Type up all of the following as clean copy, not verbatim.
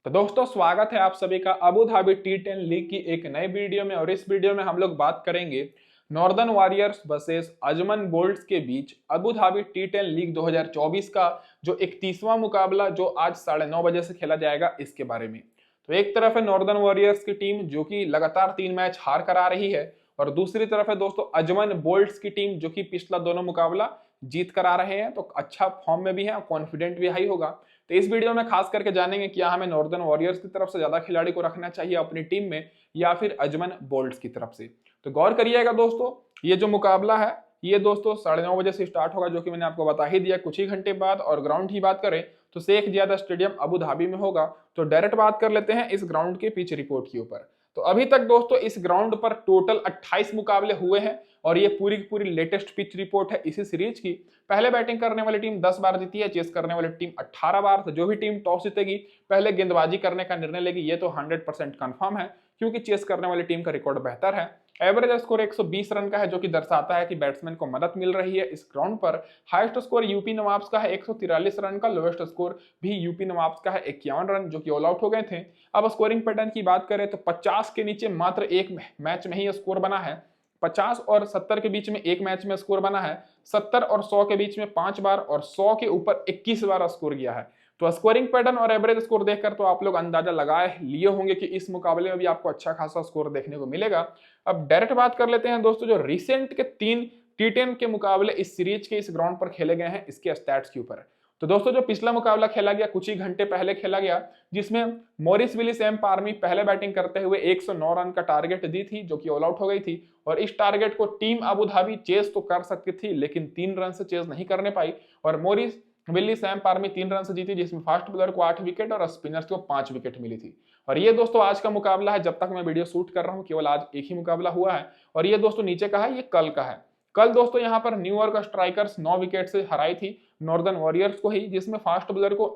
तो दोस्तों स्वागत है आप सभी का अबू धाबी टी10 लीग की एक नई वीडियो में। और इस वीडियो में हम लोग बात करेंगे Northern Warriors versus Ajman Bolts के बीच अबू धाबी टी10 लीग 2024 का जो 31वां मुकाबला जो आज 9:30 बजे से खेला जाएगा इसके बारे में। तो एक तरफ है नॉर्दर्न वॉरियर्स की टीम जो कि लगातार 3 मैच हार कर आ रही है, और दूसरी तरफ है दोस्तों अजमन बोल्ट्स की टीम जो कि पिछला दोनों मुकाबला जीत कर आ रहे हैं, तो अच्छा फॉर्म में भी है और कॉन्फिडेंट भी हाई होगा। तो इस वीडियो में खास करके जानेंगे क्या हमें नॉर्दर्न वॉरियर्स की तरफ से ज्यादा खिलाड़ी को रखना चाहिए अपनी टीम में या फिर अजमन बोल्ट्स की तरफ से। तो गौर करिएगा दोस्तों, ये जो मुकाबला है ये दोस्तों 9:30 बजे से स्टार्ट होगा, जो कि मैंने आपको बता ही दिया कुछ ही घंटे बाद। और ग्राउंड की बात करें तो Sheikh Zayed stadium Abu Dhabi में होगा। तो डायरेक्ट बात कर लेते हैं इस ग्राउंड के पिच रिपोर्ट के ऊपर। तो अभी तक दोस्तों इस ग्राउंड पर टोटल 28 मुकाबले हुए हैं और ये पूरी की पूरी लेटेस्ट पिच रिपोर्ट है इसी सीरीज की। पहले बैटिंग करने वाली टीम 10 बार जीती है, चेस करने वाली टीम 18 बार। तो जो भी टीम टॉस जीतेगी पहले गेंदबाजी करने का निर्णय लेगी, ये तो 100% कंफर्म है क्योंकि चेस करने वाली टीम का रिकॉर्ड बेहतर है। एवरेज स्कोर 120 रन का है, जो कि दर्शाता है कि बैट्समैन को मदद मिल रही है इस ग्राउंड पर। हाईएस्ट स्कोर यूपी नवाब्स का है 143 रन का, लोएस्ट स्कोर भी यूपी नवाब्स का है 51 रन, जो कि ऑल आउट हो गए थे। अब स्कोरिंग पैटर्न की बात करें तो 50 के नीचे मात्र एक मैच में ही स्कोर बना है, 50 और 70 के बीच में एक मैच में स्कोर बना है, 70 और 100 के बीच में 5 बार और 100 के ऊपर 21 बार स्कोर किया है। तो स्कोरिंग पैटर्न और एवरेज स्कोर देखकर तो आप लोग अंदाजा लगाए लिए होंगे कि इस मुकाबले में भी आपको अच्छा खासा स्कोर देखने को मिलेगा। अब डायरेक्ट बात कर लेते हैं दोस्तों जो रिसेंट के 3 टी10 के मुकाबले इस सीरीज के इस ग्राउंड पर खेले गए हैं इसके स्टैट्स के ऊपर। तो दोस्तों जो पिछला मुकाबला खेला गया कुछ ही घंटे पहले खेला गया, जिसमें मॉरिस विलिस एम पार्मी पहले बैटिंग करते हुए 109 रन का टारगेट दी थी, जो कि ऑल आउट हो गई थी। और इस टारगेट को टीम अबू धाबी चेस तो कर सकती थी लेकिन 3 रन से चेस नहीं करने पाई, और मॉरिस विलिस एम पार्मी 3 रन से जीती, जिसमें फास्ट बॉलर को 8 विकेट और स्पिनर्स को 5 विकेट मिली थी। और ये दोस्तों आज का मुकाबला है, जब तक मैं वीडियो शूट कर रहा हूँ केवल आज एक ही मुकाबला हुआ है। और ये दोस्तों नीचे का है, ये कल का है। कल दोस्तों यहाँ पर न्यूयॉर्क स्ट्राइकर्स 9 विकेट से हराई थी नॉर्दर्न वॉरियर्स को ही, जिसमें फास्ट बॉलर को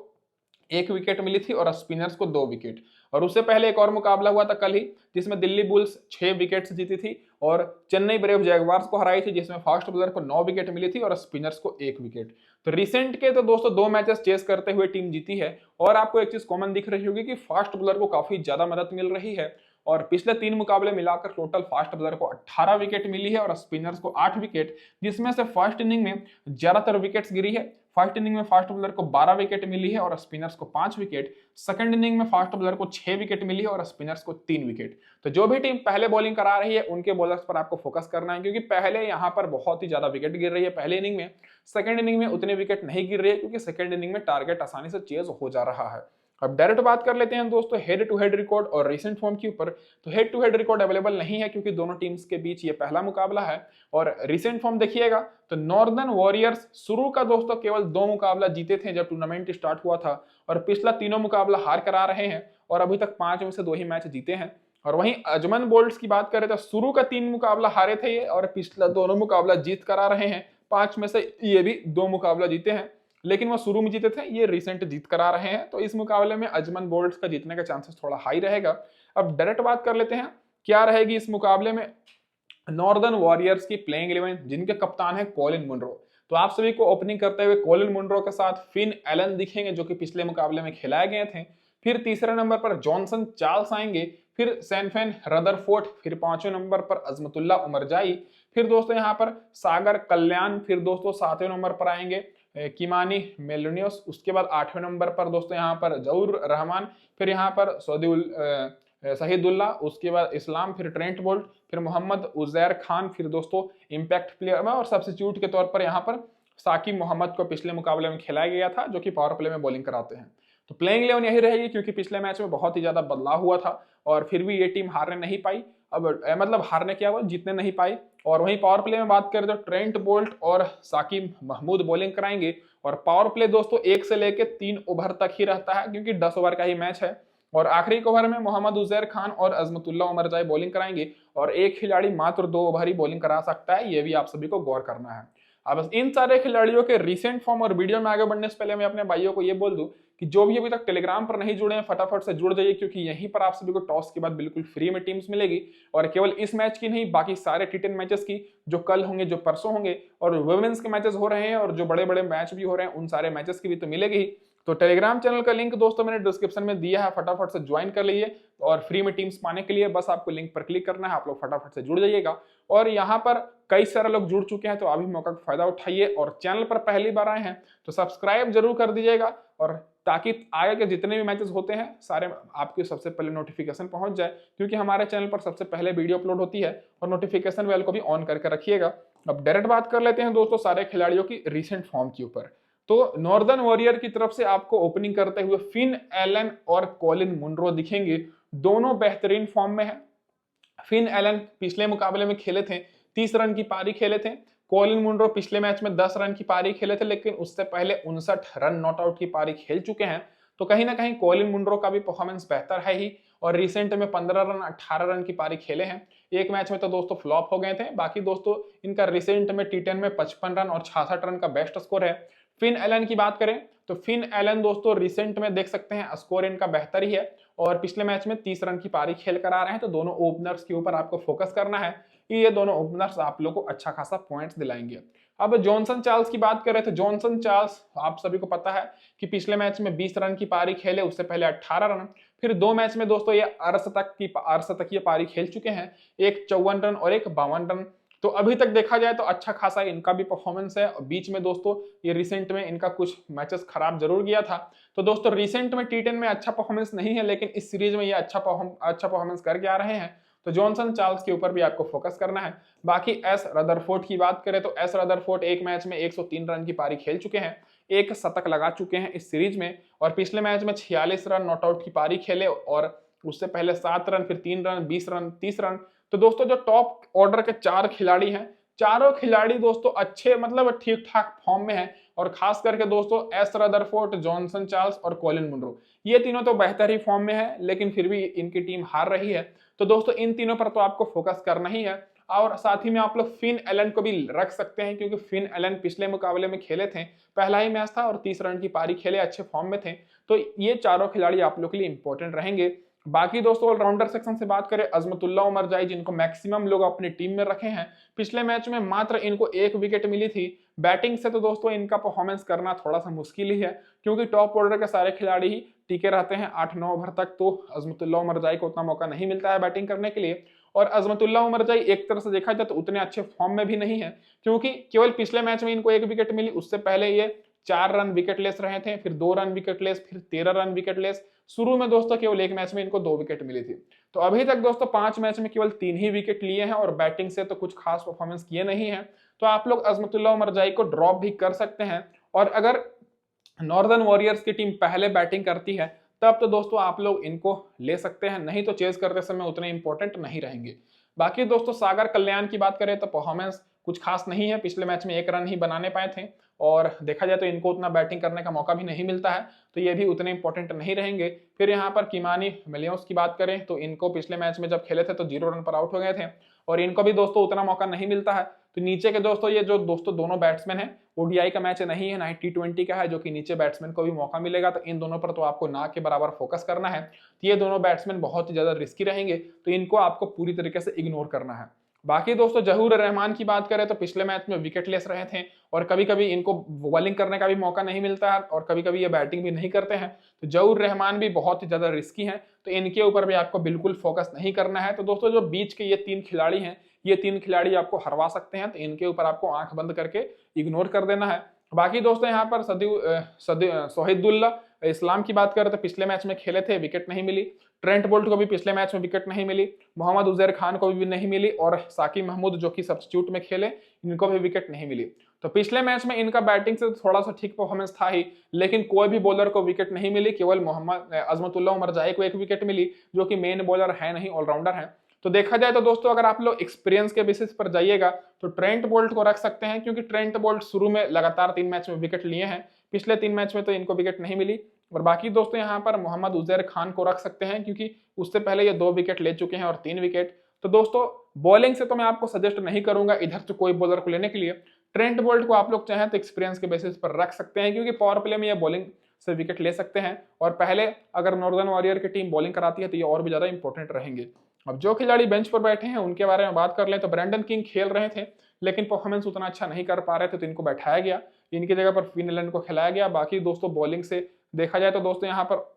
1 विकेट मिली थी और स्पिनर्स को 2 विकेट। और उससे पहले एक और मुकाबला हुआ था कल ही, जिसमें दिल्ली बुल्स 6 विकेट से जीती थी और चेन्नई ब्रेव जैगवार्स को हराई थी, जिसमें फास्ट बॉलर को 9 विकेट मिली थी और स्पिनर्स को 1 विकेट। तो रिसेंट के तो दोस्तों 2 मैचेस चेस करते हुए टीम जीती है। और आपको एक चीज कॉमन दिख रही होगी कि फास्ट बॉलर को काफी ज्यादा मदद मिल रही है, और पिछले 3 मुकाबले मिलाकर टोटल फास्ट बॉलर को 18 विकेट मिली है और स्पिनर्स को 8 विकेट, जिसमें से फर्स्ट इनिंग में ज्यादातर विकेट्स गिरी है। फर्स्ट इनिंग में फास्ट बॉलर को 12 विकेट मिली है और स्पिनर्स को 5 विकेट। सेकंड इनिंग में फास्ट बॉलर को 6 विकेट मिली है और स्पिनर्स को 3 विकेट। तो जो भी टीम पहले बॉलिंग करा रही है उनके बॉलर्स पर आपको फोकस करना है, क्योंकि पहले यहाँ पर बहुत ही ज्यादा विकेट गिर रही है पहले इनिंग में। सेकंड इनिंग में उतने विकेट नहीं गिर रहे हैं क्योंकि सेकंड इनिंग में टारगेट आसानी से चेज हो जा रहा है। अब डायरेक्ट बात कर लेते हैं दोस्तों हेड टू हेड रिकॉर्ड और रिसेंट फॉर्म के ऊपर। तो head to head record available नहीं है क्योंकि दोनों टीम्स के बीच ये पहला मुकाबला है। और रिसेंट फॉर्म देखिएगा तो नॉर्दर्न वॉरियर्स शुरू का दोस्तों केवल 2 मुकाबला जीते थे जब टूर्नामेंट स्टार्ट हुआ था, और पिछला तीनों मुकाबला हार कर आ रहे हैं और अभी तक 5 में से 2 ही मैच जीते हैं। और वहीं अजमन बोल्ट्स की बात करें तो शुरू का 3 मुकाबला हारे थे ये और पिछला दोनों मुकाबला जीत कर आ रहे हैं। 5 में से ये भी 2 मुकाबला जीते हैं, लेकिन वो शुरू में जीते थे, ये रिसेंट जीत कर आ रहे हैं। तो इस मुकाबले में अजमन बोल्ट्स का जीतने का चांसेस थोड़ा हाई रहेगा। अब डायरेक्ट बात कर लेते हैं क्या रहेगी इस मुकाबले में नॉर्दर्न वॉरियर्स की प्लेइंग 11, जिनके कप्तान है कॉलिन मुनरो। तो आप सभी को ओपनिंग करते हुए कॉलिन मुनरो के साथ फिन एलन दिखेंगे, जो कि पिछले मुकाबले में खिलाए गए थे। फिर तीसरे नंबर पर जॉनसन चार्ल्स आएंगे, फिर सैनफेन रदरफोर्ड, फिर 5वें नंबर पर अजमतुल्ला उमरजाई, फिर दोस्तों यहाँ पर सागर कल्याण, फिर दोस्तों 7वें नंबर पर आएंगे किमानी मेलोनियस, उसके बाद 8वें नंबर पर दोस्तों यहाँ पर जऊर रहमान, फिर यहाँ पर शहीदुल्ला, उसके बाद इस्लाम, फिर ट्रेंट बोल्ट, फिर मोहम्मद उजैर खान, फिर दोस्तों इम्पैक्ट प्लेयर में और सब्स्टिट्यूट के तौर पर यहाँ पर साकिब मोहम्मद को पिछले मुकाबले में खिलाया गया था, जो कि पावर प्ले में बॉलिंग कराते हैं। तो प्लेइंग 11 यही रहेगी क्योंकि पिछले मैच में बहुत ही ज्यादा बदलाव हुआ था और फिर भी ये टीम हारने नहीं पाई। अब मतलब हारने क्या हुआ, जीतने नहीं पाई। और वहीं पावर प्ले में बात करें तो ट्रेंट बोल्ट और साकिब महमूद बॉलिंग कराएंगे, और पावर प्ले दोस्तों 1 से लेकर 3 ओवर तक ही रहता है क्योंकि 10 ओवर का ही मैच है। और आखिरी ओवर में मोहम्मद उजैर खान और अजमतुल्ला उमरजाई बॉलिंग कराएंगे, और एक खिलाड़ी मात्र 2 ओवर ही बॉलिंग करा सकता है, ये भी आप सभी को गौर करना है। अब इन सारे खिलाड़ियों के रिसेंट फॉर्म और वीडियो में आगे बढ़ने से पहले मैं अपने भाइयों को ये बोल दूं कि जो भी अभी तक टेलीग्राम पर नहीं जुड़े हैं फटाफट से जुड़ जाइए, क्योंकि यहीं पर आप सभी को टॉस के बाद बिल्कुल फ्री में टीम्स मिलेगी। और केवल इस मैच की नहीं, बाकी सारे टी10 मैचेस की जो कल होंगे, जो परसों होंगे, और वुमेन्स के मैचेस हो रहे हैं और जो बड़े बड़े मैच भी हो रहे हैं, उन सारे मैचेस की भी तो मिलेगी ही। तो टेलीग्राम चैनल का लिंक दोस्तों मैंने डिस्क्रिप्शन में दिया है, फटाफट से ज्वाइन कर लीजिए और फ्री में टीम्स पाने के लिए बस आपको लिंक पर क्लिक करना है, आप लोग फटाफट से जुड़ जाइएगा। और यहाँ पर कई सारे लोग जुड़ चुके हैं, तो अभी मौका का फायदा उठाइए और चैनल पर पहली बार आए हैं तो सब्सक्राइब जरूर कर दीजिएगा, और ताकि आगे के जितने भी मैचेस होते हैं सारे आपके सबसे पहले नोटिफिकेशन पहुंच जाए, क्योंकि हमारे चैनल पर सबसे पहले वीडियो अपलोड होती है। और नोटिफिकेशन बेल को भी ऑन करके रखिएगा। अब डायरेक्ट बात कर लेते हैं दोस्तों सारे खिलाड़ियों की रिसेंट फॉर्म के ऊपर। तो नॉर्दर्न वॉरियर की तरफ से आपको ओपनिंग करते हुए फिन एलन और कॉलिन मुनरो दिखेंगे, दोनों बेहतरीन फॉर्म में है। फिन एलन पिछले मुकाबले में खेले थे 30 रन की पारी खेले थे। कॉलिन मुनरो पिछले मैच में 10 रन की पारी खेले थे, लेकिन उससे पहले 59 रन नॉट आउट की पारी खेल चुके हैं। तो कहीं ना कहीं कॉलिन मुनरो का भी परफॉर्मेंस बेहतर है ही, और रिसेंट में 15 रन 18 रन की पारी खेले हैं। एक मैच में तो दोस्तों फ्लॉप हो गए थे, बाकी दोस्तों इनका रिसेंट में T10 में 55 रन और 66 रन का बेस्ट स्कोर है। फिन एलन की बात करें तो फिन एलन दोस्तों रिसेंट में देख सकते हैं स्कोर इनका बेहतर ही है, और पिछले मैच में 30 रन की पारी खेल कर आ रहे हैं। तो दोनों ओपनर्स के ऊपर आपको फोकस करना है, ये दोनों ओपनर्स आप लोग को अच्छा खासा पॉइंट्स दिलाएंगे। अब जॉनसन चार्ल्स की बात करें तो जॉनसन चार्ल्स आप सभी को पता है कि पिछले मैच में 20 रन की पारी खेले, उससे पहले 18 रन, फिर 2 मैच में दोस्तों ये अर्धशतकीय पारी खेल चुके हैं, एक 54 रन और एक 52 रन। तो अभी तक देखा जाए तो अच्छा खासा इनका भी परफॉर्मेंस है। बीच में दोस्तों ये रिसेंट में इनका कुछ मैचेस खराब जरूर गया था। तो दोस्तों रिसेंट में T10 में अच्छा परफॉर्मेंस नहीं है, लेकिन इस सीरीज में ये अच्छा परफॉर्मेंस करके आ रहे हैं। तो जॉनसन चार्ल्स के ऊपर भी आपको फोकस करना है। बाकी एस रदरफोर्ड की बात करें तो एस रदरफोर्ड एक मैच में 103 रन की पारी खेल चुके हैं, एक शतक लगा चुके हैं इस सीरीज में, और पिछले मैच में 46 रन नॉट आउट की पारी खेले, और उससे पहले 7 रन, फिर 3 रन, 20 रन, 30 रन। तो दोस्तों जो टॉप ऑर्डर के 4 खिलाड़ी हैं, चारों खिलाड़ी दोस्तों अच्छे मतलब ठीक ठाक फॉर्म में है, और खास करके दोस्तों एस रदरफोर्ड, जॉनसन चार्ल्स और कॉलिन मुनरो, ये तीनों तो बेहतर ही फॉर्म में है, लेकिन फिर भी इनकी टीम हार रही है। तो दोस्तों इन तीनों पर तो आपको फोकस करना ही है। और साथ ही में आप लोग फिन एलन को भी रख सकते हैं, क्योंकि फिन एलन पिछले मुकाबले में खेले थे, पहला ही मैच था और 30 रन की पारी खेले, अच्छे फॉर्म में थे। तो ये चारों खिलाड़ी आप लोग के लिए इंपॉर्टेंट रहेंगे। बाकी दोस्तों ऑलराउंडर सेक्शन से बात करें, अजमतुल्लाह उमर जाई जिनको मैक्सिमम लोग अपनी टीम में रखे हैं, पिछले मैच में मात्र इनको 1 विकेट मिली थी। बैटिंग से तो दोस्तों इनका परफॉर्मेंस करना थोड़ा सा मुश्किल ही है, क्योंकि टॉप ऑर्डर के सारे खिलाड़ी ही टिके रहते हैं 8-9 ओवर तक, तो अजमतुल्लाह उमर जाई को उतना मौका नहीं मिलता है बैटिंग करने के लिए। और अजमतुल्लाह उमर जाई एक तरह से देखा जाए तो उतने अच्छे फॉर्म में भी नहीं है, क्योंकि केवल पिछले मैच में इनको 1 विकेट मिली, उससे पहले ये 4 रन विकेट लेस रहे थे, फिर 2 रन विकेट लेस, फिर 13 रन विकेट लेस। शुरू में दोस्तों केवल एक मैच में इनको 2 विकेट मिली थी। तो अभी तक दोस्तों 5 मैच में केवल 3 ही विकेट लिए हैं, और बैटिंग से तो कुछ खास परफॉर्मेंस किए नहीं है। तो आप लोग अजमतुल्लाह उमर जाई को ड्रॉप भी कर सकते हैं। और अगर नॉर्दर्न वॉरियर्स की टीम पहले बैटिंग करती है तब तो दोस्तों आप लोग इनको ले सकते हैं, नहीं तो चेज करते समय उतने इंपॉर्टेंट नहीं रहेंगे। बाकी दोस्तों सागर कल्याण की बात करें तो परफॉर्मेंस कुछ खास नहीं है, पिछले मैच में 1 रन ही बनाने पाए थे, और देखा जाए तो इनको उतना बैटिंग करने का मौका भी नहीं मिलता है, तो ये भी उतने इंपॉर्टेंट नहीं रहेंगे। फिर यहाँ पर किमानी मिलियोस की बात करें तो इनको पिछले मैच में जब खेले थे तो 0 रन पर आउट हो गए थे, और इनको भी दोस्तों उतना मौका नहीं मिलता है। तो नीचे के दोस्तों ये जो दोस्तों दोनों बैट्समैन हैं, ओडीआई का मैच नहीं है, ना ही T20 का है, जो कि नीचे बैट्समैन को भी मौका मिलेगा, तो इन दोनों पर तो आपको ना के बराबर फोकस करना है। तो ये दोनों बैट्समैन बहुत ही ज्यादा रिस्की रहेंगे, तो इनको आपको पूरी तरीके से इग्नोर करना है। बाकी दोस्तों जहूर रहमान की बात करें तो पिछले मैच में विकेट लेस रहे थे, और कभी कभी इनको बॉलिंग करने का भी मौका नहीं मिलता है, और कभी कभी ये बैटिंग भी नहीं करते हैं। तो जहूर रहमान भी बहुत ही ज्यादा रिस्की हैं, तो इनके ऊपर भी आपको बिल्कुल फोकस नहीं करना है। तो दोस्तों जो बीच के ये 3 खिलाड़ी हैं, ये 3 खिलाड़ी आपको हरवा सकते हैं, तो इनके ऊपर आपको आंख बंद करके इग्नोर कर देना है। बाकी दोस्तों यहाँ पर सोहिदुल्लाह इस्लाम की बात करें तो पिछले मैच में खेले थे, विकेट नहीं मिली। ट्रेंट बोल्ट को भी पिछले मैच में विकेट नहीं मिली, मोहम्मद उजैर खान को भी नहीं मिली, और साकिब महमूद जो कि सब्स्टिट्यूट में खेले, इनको भी विकेट नहीं मिली। तो पिछले मैच में इनका बैटिंग से थोड़ा सा ठीक परफॉर्मेंस था ही, लेकिन कोई भी बॉलर को विकेट नहीं मिली, केवल मोहम्मद अजमतुल्लाह उमर जाई को 1 विकेट मिली, जो कि मेन बॉलर है नहीं, ऑलराउंडर है। तो देखा जाए तो दोस्तों अगर आप लोग एक्सपीरियंस के बेसिस पर जाइएगा तो ट्रेंट बोल्ट को रख सकते हैं, क्योंकि ट्रेंट बोल्ट शुरू में लगातार 3 मैच में विकेट लिए हैं, पिछले 3 मैच में तो इनको विकेट नहीं मिली। और बाकी दोस्तों यहाँ पर मोहम्मद उजैर खान को रख सकते हैं, क्योंकि उससे पहले ये 2 विकेट ले चुके हैं और 3 विकेट। तो दोस्तों बॉलिंग से तो मैं आपको सजेस्ट नहीं करूंगा इधर से कोई बॉलर को लेने के लिए। ट्रेंट बोल्ट को आप लोग चाहें तो एक्सपीरियंस के बेसिस पर रख सकते हैं, क्योंकि पावर प्ले में ये बॉलिंग से विकेट ले सकते हैं, और पहले अगर नॉर्दर्न वॉरियर की टीम बॉलिंग कराती है तो ये और भी ज्यादा इंपॉर्टेंट रहेंगे। अब जो खिलाड़ी बेंच पर बैठे हैं उनके बारे में बात कर लें तो ब्रैंडन किंग खेल रहे थे, लेकिन परफॉर्मेंस उतना अच्छा नहीं कर पा रहे थे, तो इनको बैठाया गया, इनकी जगह पर फिन एलन को खिलाया गया। बाकी दोस्तों बॉलिंग से देखा जाए तो दोस्तों यहाँ पर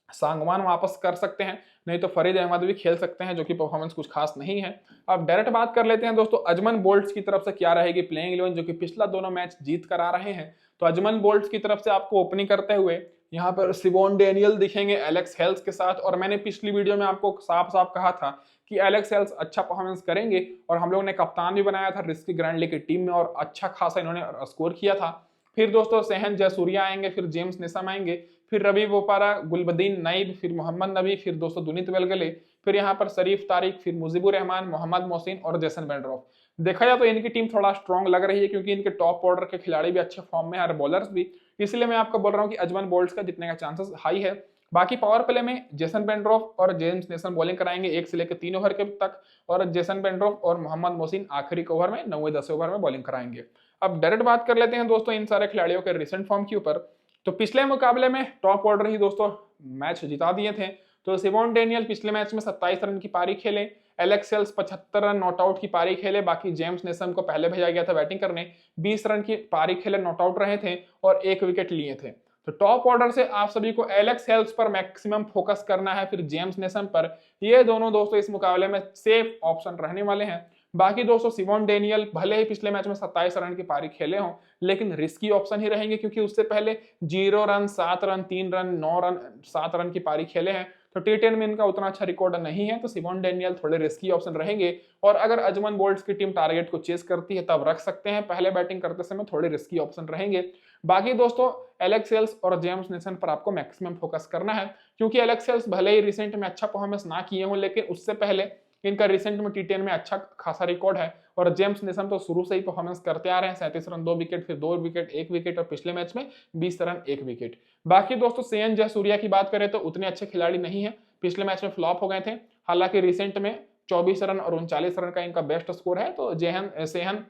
सांगवान वापस कर सकते हैं, नहीं तो फरीद अहमद भी खेल सकते हैं, जो कि परफॉर्मेंस कुछ खास नहीं है। अब डायरेक्ट बात कर लेते हैं दोस्तों अजमन बोल्ट्स की तरफ से क्या रहेगी प्लेइंग 11, जो कि पिछला दोनों मैच जीत कर आ रहे हैं। तो अजमन बोल्ट्स की तरफ से आपको ओपनिंग करते हुए यहाँ पर सिबोन डेनियल दिखेंगे एलेक्स हेल्स के साथ, और मैंने पिछली वीडियो में आपको साफ साफ कहा था कि एलेक्स हेल्स अच्छा परफॉर्मेंस करेंगे, और हम लोग ने कप्तान भी बनाया था रिस्की ग्रैंडली की टीम में, और अच्छा खासा इन्होंने स्कोर किया था। फिर दोस्तों सेहन जयसूर्या आएंगे, फिर जेम्स निसम आएंगे, फिर रवि बोपारा, गुलबदीन नाइब, फिर मोहम्मद नबी, फिर दोस्तों दुनित वेलगले, फिर यहाँ पर शरीफ तारिक, फिर मुजीबुर रहमान, मोहम्मद मोहसिन और जेसन बेंड्रॉफ। देखा जाए तो इनकी टीम थोड़ा स्ट्रॉन्ग लग रही है, क्योंकि इनके टॉप ऑर्डर के खिलाड़ी भी अच्छे फॉर्म में है और बॉलर्स भी, इसलिए मैं आपको बोल रहा हूँ कि अजमन बोल्ट्स का जीतने का चांसेस हाई है। बाकी पावर प्ले में जेसन बेंड्रॉफ और जेम्स नेसन बॉलिंग कराएंगे 1 से लेकर 3 ओवर के तक, और जेसन बेंड्रॉफ और मोहम्मद मोहसिन आखिरी ओवर में 9वें-10वें ओवर में बॉलिंग कराएंगे। अब डायरेक्ट बात कर लेते हैं दोस्तों इन सारे खिलाड़ियों के रिसेंट फॉर्म के ऊपर। तो पिछले मुकाबले में टॉप ऑर्डर ही दोस्तों मैच जिता दिए थे। तो सिबोन डेनियल पिछले मैच में 27 रन की पारी खेले, Alex Hales 75 run not out की पारी खेले, बाकी जेम्स नेसम को पहले भेजा गया था बैटिंग करने, 20 रन की पारी खेले, नॉट आउट रहे थे और 1 विकेट लिए थे। तो टॉप ऑर्डर से आप सभी को एलेक्स हेल्स पर मैक्सिमम फोकस करना है, फिर जेम्स नेसम पर। ये दोनों दोस्तों इस मुकाबले में सेफ ऑप्शन रहने वाले हैं। बाकी दोस्तों सिबोन डेनियल भले ही पिछले मैच में 27 रन की पारी खेले हों, लेकिन रिस्की ऑप्शन ही रहेंगे, क्योंकि उससे पहले 0 run, 7 run, 3 run, 9 run, 7 run की पारी खेले हैं। तो टी10 में इनका उतना अच्छा रिकॉर्ड नहीं है, तो सिबोन डेनियल थोड़े रिस्की ऑप्शन रहेंगे। और अगर अजमन बोल्ट्स की टीम टारगेट को चेस करती है तब रख सकते हैं, पहले बैटिंग करते समय थोड़े रिस्की ऑप्शन रहेंगे। बाकी दोस्तों एलेक्स हेल्स और जेम्स नेसन पर आपको मैक्सिमम फोकस करना है, क्योंकि एलेक्स हेल्स भले ही रिसेंट में अच्छा परफॉर्मेंस ना किए हों, लेकिन उससे पहले इनका रिसेंट में टी10 में अच्छा खासा रिकॉर्ड है। और जेम्स नेसम तो शुरू से ही परफॉर्मेंस करते आ रहे हैं, 37 रन 2 विकेट, फिर 2 विकेट 1 विकेट, और पिछले मैच में 20 रन 1 विकेट। बाकी दोस्तों सेहन जयसूर्या की बात करें तो उतने अच्छे खिलाड़ी नहीं है, पिछले मैच में फ्लॉप हो गए थे। हालांकि रिसेंट में 24 रन और 39 रन का इनका बेस्ट स्कोर है, तो सेहन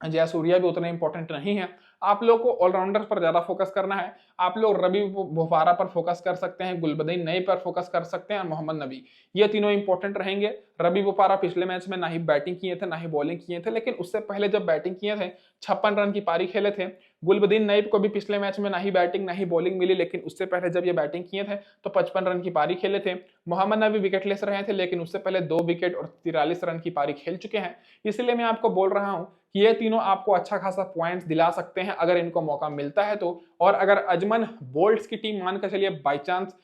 जयसूर्या भी उतने इंपॉर्टेंट नहीं है। आप लोग को ऑलराउंडर पर ज्यादा फोकस करना है। आप लोग रवि बोपारा पर फोकस कर सकते हैं, गुलबदीन नई पर फोकस कर सकते हैं, और मोहम्मद नबी, ये तीनों इंपॉर्टेंट रहेंगे। रवि बोपारा पिछले मैच में ना ही बैटिंग किए थे ना ही बॉलिंग किए थे, लेकिन उससे पहले जब बैटिंग किए थे 56 रन की पारी खेले थे। गुलबदीन नईब को भी पिछले मैच में ना ही बैटिंग ना ही बॉलिंग मिली, लेकिन उससे पहले जब ये बैटिंग किए थे तो 55 रन की पारी खेले थे। मोहम्मद नबी विकेटलेस रहे थे, लेकिन उससे पहले 2 विकेट और 43 रन की पारी खेल चुके हैं। इसलिए मैं आपको बोल रहा हूं कि ये तीनों आपको अच्छा खासा पॉइंट्स दिला सकते हैं अगर इनको मौका मिलता है तो। और अगर अजमन बोल्ट्स की टीम मान कर चलिए बाई चांस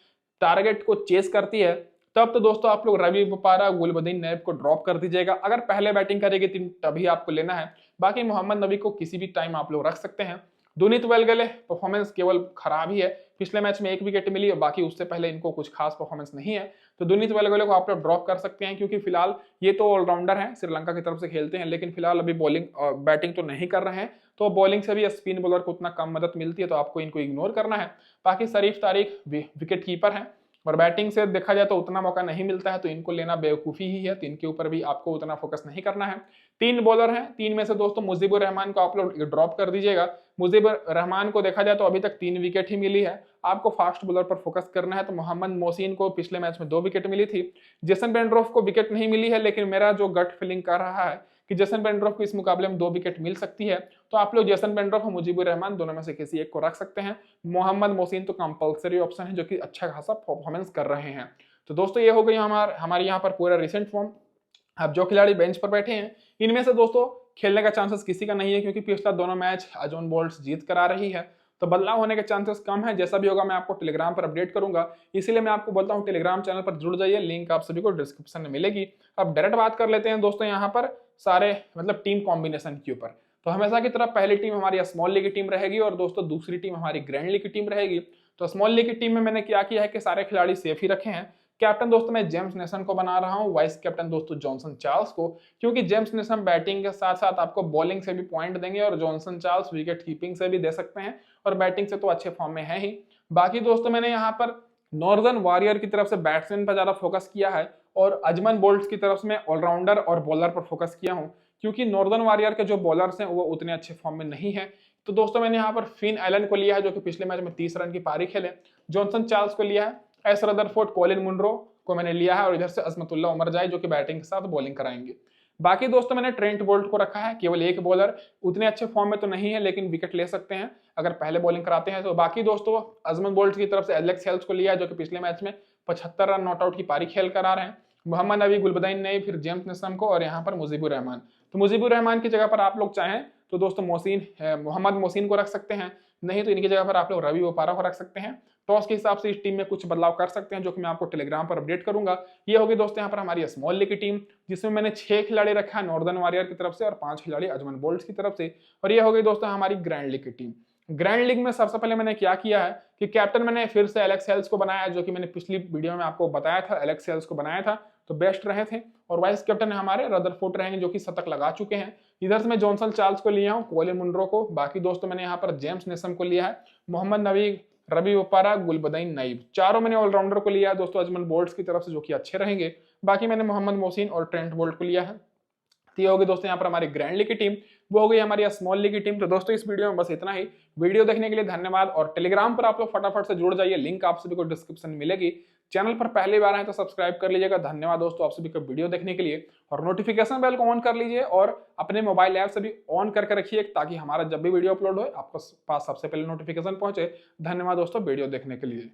टारगेट को चेस करती है, तब तो दोस्तों आप लोग रवि बोपारा गुलबदीन नैब को ड्रॉप कर दीजिएगा। अगर पहले बैटिंग करेगी तभी आपको लेना है। बाकी मोहम्मद नबी को किसी भी टाइम आप लोग रख सकते हैं। दुनित वेलगले परफॉर्मेंस केवल खराब ही है, पिछले मैच में 1 विकेट मिली और बाकी उससे पहले इनको कुछ खास परफॉर्मेंस नहीं है, तो दुनित वेलगले को आप लोग ड्रॉप कर सकते हैं, क्योंकि फिलहाल ये तो ऑलराउंडर हैं, श्रीलंका की तरफ से खेलते हैं, लेकिन फिलहाल अभी बॉलिंग बैटिंग तो नहीं कर रहे हैं, तो बॉलिंग से भी स्पिन बॉलर को उतना कम मदद मिलती है, तो आपको इनको इग्नोर करना है। बाकी शरीफ तारिक विकेट कीपर है और बैटिंग से देखा जाए तो उतना मौका नहीं मिलता है, तो इनको लेना बेवकूफी ही है, तो इनके ऊपर भी आपको उतना फोकस नहीं करना है। 3 बॉलर हैं, 3 में से दोस्तों मुजीबुर रहमान को आप लोग ड्रॉप कर दीजिएगा। मुजीबुर रहमान को देखा जाए तो अभी तक 3 विकेट ही मिली है, आपको फास्ट बॉलर पर फोकस करना है। तो मोहम्मद मोहसिन को पिछले मैच में 2 विकेट मिली थी, जेसन बेंड्रोफ को विकेट नहीं मिली है, लेकिन मेरा जो गट फीलिंग कर रहा है कि जेसन बेंड्रोफ को इस मुकाबले में 2 विकेट मिल सकती है, तो आप लोग जेसन बेंड्रोफ और मुजीबुर रहमान दोनों में से किसी एक को रख सकते हैं। मोहम्मद मोहसिन तो कंपलसरी ऑप्शन है, जो कि अच्छा खासा परफॉर्मेंस कर रहे हैं। तो दोस्तों ये हो गई हमारे यहाँ पर पूरा रिसेंट फॉर्म। अब जो खिलाड़ी बेंच पर बैठे हैं, इनमें से दोस्तों खेलने का चांसेस किसी का नहीं है, क्योंकि पिछला दोनों मैच अजमन बोल्ट्स जीत कर आ रही है, तो बदलाव होने के चांसेस कम है। जैसा भी होगा मैं आपको टेलीग्राम पर अपडेट करूंगा, इसीलिए मैं आपको बोलता हूं टेलीग्राम चैनल पर जुड़ जाइए, लिंक आप सभी को डिस्क्रिप्शन में मिलेगी। अब डायरेक्ट बात कर लेते हैं दोस्तों यहाँ पर सारे टीम कॉम्बिनेशन के ऊपर। तो हमेशा की तरह पहली टीम हमारी स्मॉल लीग की टीम रहेगी और दोस्तों दूसरी टीम हमारी ग्रैंड लीग की टीम रहेगी। तो स्मॉल लीग की टीम में मैंने क्या किया है कि सारे खिलाड़ी सेफ ही रखे हैं। कैप्टन दोस्तों मैं जेम्स नेसन को बना रहा हूं, वाइस कैप्टन दोस्तों जॉनसन चार्ल्स को, क्योंकि जेम्स नेसन बैटिंग के साथ साथ आपको बॉलिंग से भी पॉइंट देंगे और जॉनसन चार्ल्स विकेट कीपिंग से भी दे सकते हैं, और बैटिंग से तो अच्छे फॉर्म में है ही। बाकी दोस्तों मैंने यहाँ पर नॉर्दर्न वॉरियर की तरफ से बैट्समैन पर ज्यादा फोकस किया है, और अजमन बोल्ट्स की तरफ से मैं ऑलराउंडर और बॉलर पर फोकस किया हूँ, क्योंकि नॉर्दर्न वॉरियर के जो बॉलर्स हैं वो उतने अच्छे फॉर्म में नहीं है। तो दोस्तों मैंने यहाँ पर फिन एलन को लिया है, जो कि पिछले मैच में 30 रन की पारी खेले। जॉनसन चार्ल्स को लिया है, एस रदरफोर्ड, कॉलिन मुनरो को मैंने लिया है, और इधर से अजमतुल्लाह उमर जाए, जो कि बैटिंग के साथ बॉलिंग कराएंगे। बाकी दोस्तों मैंने ट्रेंट बोल्ट को रखा है, केवल एक बॉलर, उतने अच्छे फॉर्म में तो नहीं है लेकिन विकेट ले सकते हैं। अगर पहले बॉलिंग कराते हैं तो। बाकी दोस्तों अजमल बोल्ट की तरफ से एलेक्स हेल्स को लिया है, जो कि पिछले मैच में 75 रन नॉट आउट की पारी खेल कर आ रहे हैं। मोहम्मद नबी, गुलबदीन नईब, फिर जेम्स निसम को, और यहाँ पर मुजीबुर रहमान। तो मुजीबुर रहमान की जगह पर आप लोग चाहें तो दोस्तों मोहम्मद मोहसिन को रख सकते हैं, नहीं तो इनकी जगह पर आप लोग रवि बोपारा को रख सकते हैं। टॉस के हिसाब से इस टीम में कुछ बदलाव कर सकते हैं, जो कि मैं आपको टेलीग्राम पर अपडेट करूंगा। ये होगी दोस्तों यहाँ पर हमारी स्मॉल लीग की टीम, जिसमें मैंने 6 खिलाड़ी रखा है नॉर्दर्न वॉरियर की तरफ से और 5 खिलाड़ी अजमन बोल्ट्स की तरफ से। और ये हो गई दोस्तों हमारी ग्रैंड लीग की टीम। ग्रैंड लीग में सबसे पहले मैंने क्या किया है कि कैप्टन मैंने फिर से एलेक्स हेल्स को बनाया, जो कि मैंने पिछली वीडियो में आपको बताया था, एलेक्स हेल्स को बनाया था तो बेस्ट रहे थे। और वाइस कैप्टन हमारे रदरफोर्ड रहेंगे, जो कि शतक लगा चुके हैं। इधर से मैं जॉनसन चार्ल्स को लिया हूँ, कोलिन मुनरो को। बाकी दोस्तों मैंने यहाँ पर जेम्स नेसम को लिया है, मोहम्मद नबी, रवि बोपारा, गुलबदीन नईब, चारों मैंने ऑलराउंडर को लिया है दोस्तों अजमन बोल्ट्स की तरफ से, जो कि अच्छे रहेंगे। बाकी मैंने मोहम्मद मोहसिन और ट्रेंट बोल्ट को लिया है। तो ये होगी दोस्तों यहाँ पर हमारी ग्रैंड लीग की टीम, वो हो गई हमारी स्मॉल लीग की टीम। तो दोस्तों इस वीडियो में बस इतना ही। वीडियो देखने के लिए धन्यवाद, और टेलीग्राम पर आप लोग फटाफट से जुड़ जाइए, लिंक आप सभी को डिस्क्रिप्शन में मिलेगी। चैनल पर पहली बार आए तो सब्सक्राइब कर लीजिएगा। धन्यवाद दोस्तों आप सभी को वीडियो देखने के लिए, और नोटिफिकेशन बेल को ऑन कर लीजिए और अपने मोबाइल ऐप से भी ऑन करके रखिए, ताकि हमारा जब भी वीडियो अपलोड हो आपको पास सबसे पहले नोटिफिकेशन पहुंचे। धन्यवाद दोस्तों वीडियो देखने के लिए।